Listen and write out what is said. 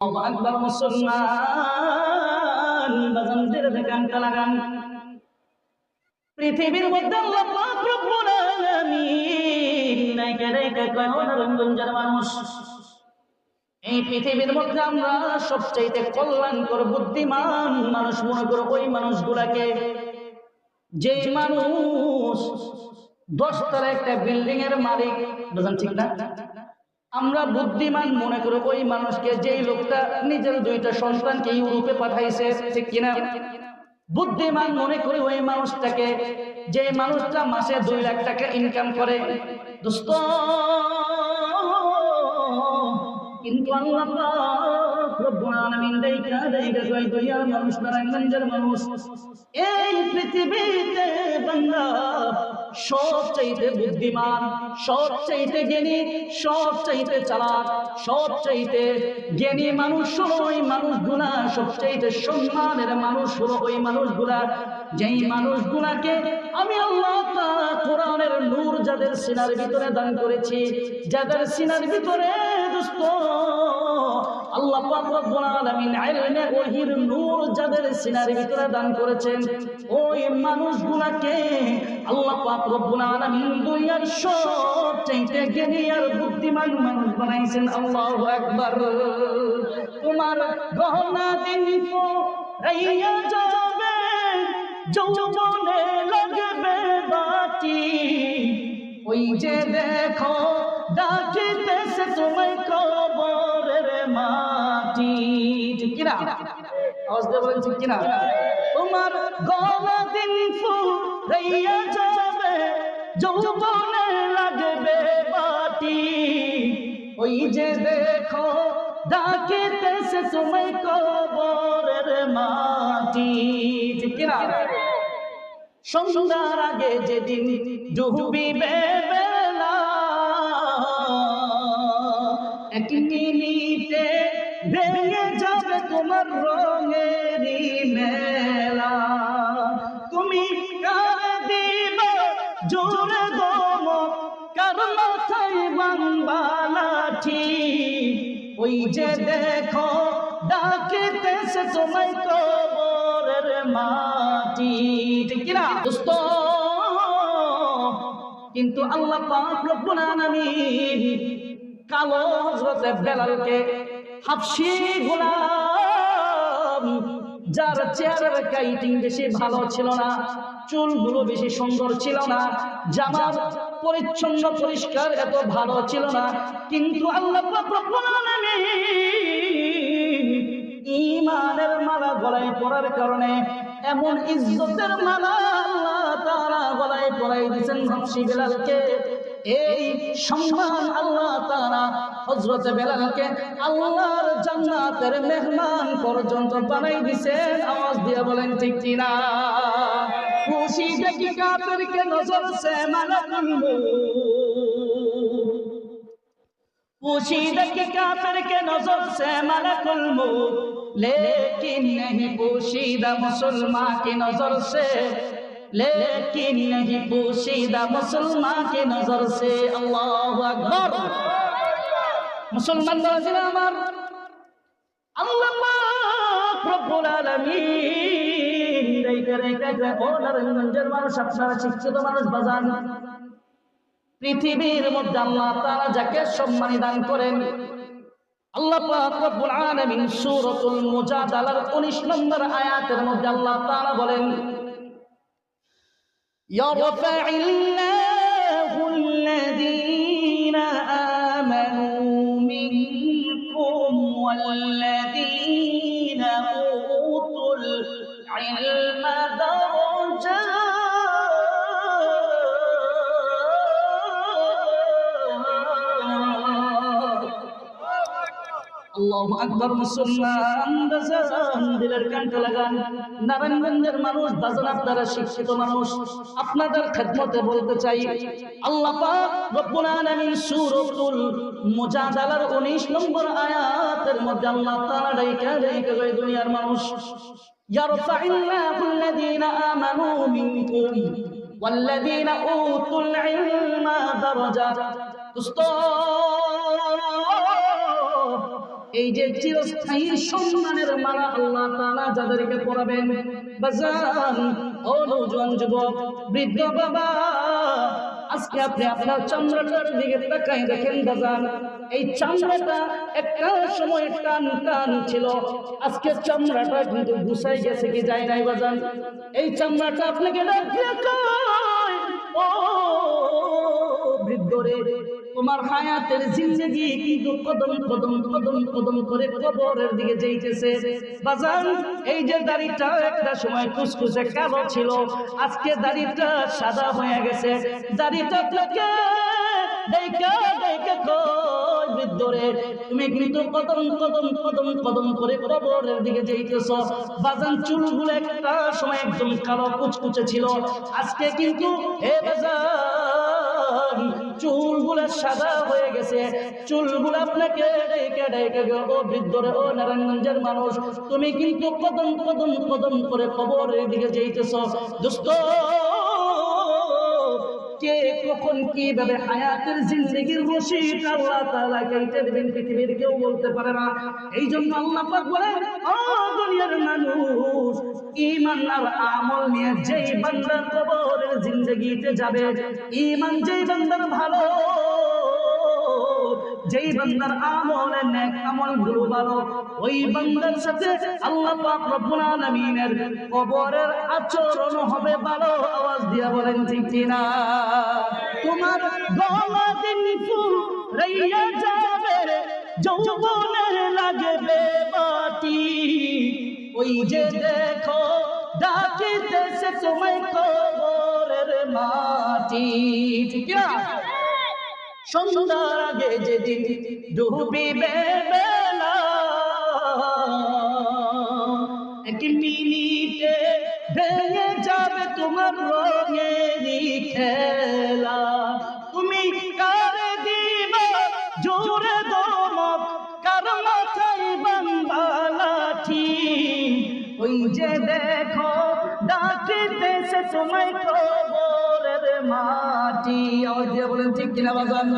আকবার মুসলমান বাজানদের কানটা লাগান। পৃথিবীর মধ্যে আল্লাহ পাক রব্বুল আলামিন নাইকে রেখে কয় নারায়ণগঞ্জের মানুষ, এই পৃথিবীর মধ্যে আমরা সবচাইতে কল্যাণকর বুদ্ধিমান মানুষ মনে করো ওই মানুষগুলাকে, যে মানুষ 10 তলা একটা বিল্ডিং এর মালিক। বুঝলেন ঠিক না? আমরা বুদ্ধিমান মনে করি ওই মানুষকে, যেই লোকটা নিজের 2টা সন্তানকে ইউরোপে পাঠাইছে, ঠিক কিনা? বুদ্ধিমান মনে করি ওই মানুষটাকে, যে মানুষটা মাসে 2 লাখ টাকা ইনকাম করে। দোস্ত, কিন্তু আল্লাহ পাক রব্বুল আলামিন দেখা কয় দুনিয়ার মানুষ, নারায়ণগঞ্জের মানুষ, এই পৃথিবীতে বান্দা সবচাইতে বুদ্ধিমান, সবচাইতে জ্ঞানী, সবচাইতে চালাক, সবচাইতে জ্ঞানী মানুষ হলো ওই মানুষগুলা, সবচাইতে সম্মানের মানুষ হলো ওই মানুষগুলা, যেই মানুষগুলাকে আমি আল্লাহ তাআলা কোরআনের নূর যাদের সিনার ভিতরে দান করেছি, যাদের সিনার ভিতরে দোস্ত আল্লাহ পাক রব্বুল আলামিন ইলমে ওহীর নূর যাদের সিনার ভিতরে দান করেছেন, ওই মানুষগুলাকে আল্লাহ পাক রব্বুল আলামিন দুনিয়ার সবচাইতে জ্ঞানী আর বুদ্ধিমান মানুষ বানাইছেন। আল্লাহু আকবার। তোমার গহনা দিন রাইয়া যাবে, যৌবনে লাগবে বাতি, ওই যে দেখো ডাকিতেছে তোমায় কবরের মাটি, ঠিক কিনা? আওয়াজ দিয়ে বলেন ঠিক কিনা? তোমার গলা দিন ফুরাইয়া যাবে, যৌবনে লাগবে বাটি, ওই যে দেখো ডাকিতেছে তোমায় কবরের মাটি, ঠিক কিনা? সন্ধ্যার আগে যেদিন ডুবিবে বেলা, এক মিনিটে ভেঙে যাবে তোমার রঙেরই মেলা, তুমি কার দিবে জোরে দমক, কার মাথায় বাংবা লাঠি, ওই যে দেখো ডাকিতেছে তোমায় কবরের মাটি, ঠিক কিনা দোস্ত? কিন্তু আল্লাহ পাক রব্বুল আলামিন কালো হযরত বেলালকে, হাবশী গোলাম, যার চেহারার কাইটিং বেশি ভালো ছিল না, চুলগুলো বেশি সুন্দর ছিল না, জামার পরিচ্ছন্ন পরিষ্কার এত ভালো ছিল না, কিন্তু আল্লাহ পাক রব্বুল আলামিন ঈমানের মালা গলায় পরার কারণে এমন ইজ্জতের মালা আল্লাহ তাআলা গলায় পরাই দিয়েছেন হাবশী বেলালকে। এই সম্মান আল্লাহ তাআলা হযরত বেলালকে আল্লাহর জান্নাতের মেহমান পর্যন্ত বানাই দিয়েছেন। আওয়াজ দিয়ে বলেন ঠিক কিনা? খুশি দেখি কাফেরকে নজর সে মালাকুল মউত, पोशीदा के काफिर के नजर से मलकुल मौत, लेकिन नहीं पोशीदा मुसलमान की नजर से, लेकिन नहीं पोशीदा मुसलमान की नजर से। अल्लाहु अकबर। मुसलमान बाज़ीरा अमर अल्लाह पाक रब्बुल आलमीन देखते देखते ओनर गंजर मानुष আপনারা শিক্ষিত মানুষ বাজান, পৃথিবীর মধ্যে আল্লাহ তাআলা যাকে সম্মান দান করেন, আল্লাহ পাক রব্বুল আলামিন সূরাতুল মুজাদালার 19 নম্বর আয়াতের মধ্যে আল্লাহ তাআলা বলেন, ইয়ারফাইল্লাহুল্লাযীনা আমানু মিনকুম ওয়াল্লাযীনা উতুল ইলমা দারাজাত। আল্লাহু আকবার। মুসলমান বাজান দিলের কানটা লাগান। নারায়ণগঞ্জের মানুষ বাজান, আপনারা শিক্ষিত মানুষ, আপনাদের খেদমতে বলতে চাই, আল্লাহ পাক রব্বুল আলামিন সূরাতুল মুজাদালার 19 নম্বর আয়াতের মধ্যে আল্লাহ তাআলা ডাইকা কয় দুনিয়ার মানুষ, ইয়ারফাইল্লাহুল্লাযীনা আমানু মিনকুম ওয়াল্লাযীনা উতুল ইলমা দারাজাত। দোস্ত এই যে চিরস্থায়ী সম্মানের মালা আল্লাহ তাআলা যাদেরকে পরাবেন, বাজান ও নওজোয়ান যুবক, বৃদ্ধ বাবা, আজকে আপনি আপনার চামড়াটার দিকে তাকাই দেখেন বাজান, এই চামড়াটা একটা সময় টান টান ছিল, আজকে চামড়াটা কিন্তু গুছাই গেছে কি যায় নাই বাজান? এই চামড়াটা আপনাকে ডাক দিয়ে কয়, ও বৃদ্ধ রে, তোমার হায়াতের জিন্দেগি কিন্তু কদম কদম কদম কদম করে কবরের দিকে যাইতেছে বাজান। এই যে দাড়িটা একটা সময় কুচকুচে কালো ছিল, আজকে দাড়িটা সাদা হয়ে গেছে। দাড়িটা থেকে দেখা দেখা কই বৃদ্ধ রে, তুমি কিন্তু কদম কদম কদম কদম করে কবরের দিকে যাইতেছ বাজান। চুলগুলো একটা সময় একদম কালো কুচকুচে ছিল, আজকে কিন্তু হে বাজান চুলগুলা সাদা হয়ে গেছে। চুলগুলা আপনাকে ডেকে ডেকে ও বৃদ্ধরে, ও নারায়ণগঞ্জের মানুষ, তুমি কিন্তু কদম কদম কদম করে কবরের দিকে যাইতেছ। দোস্ত, কে কখন কিভাবে হায়াতের জিন্দেগির রশিদ আল্লাহ তাআলা কেটে দেবেন পৃথিবীর কেউ বলতে পারে না। এই জন্য আল্লাহ পাক বলেন, ও দুনিয়ার মানুষ, ঈমান আর আমল নিয়ে যেই বান্দা কবরের জিন্দেগিতে যাবে, ঈমান যেই বান্দার ভালো, যেই বান্দার আমলে নেক আমল গুলো ভালো, ওই বান্দার সাথে আল্লাহ পাক রব্বুল আলামিনের কবরের আচরণ হবে ভালো। আওয়াজ দিয়া বলেন ঠিক কিনা? তোমার গলা দিন ফুল রইয়া যাবে, যৌবনে লাগবে মাটি, ওই যে দেখো ডাকিতেছে তোমায় কবরের মাটি। ঠিক না? সন্ধ্যার আগে যেদিন ডুবিবে বেলা, এক মিনিটে ভেঙে যাবে তোমার রঙেরই খেলা। তুমি কারে দিবা জোরে দমক, কার মাথায় বাঁধা লাঠি, ওই যে দেখো ডাকিতেছে তোমায় কবরের মাটি। আওয়াজ দিয়ে বলেন ঠিক কিনা বাজান?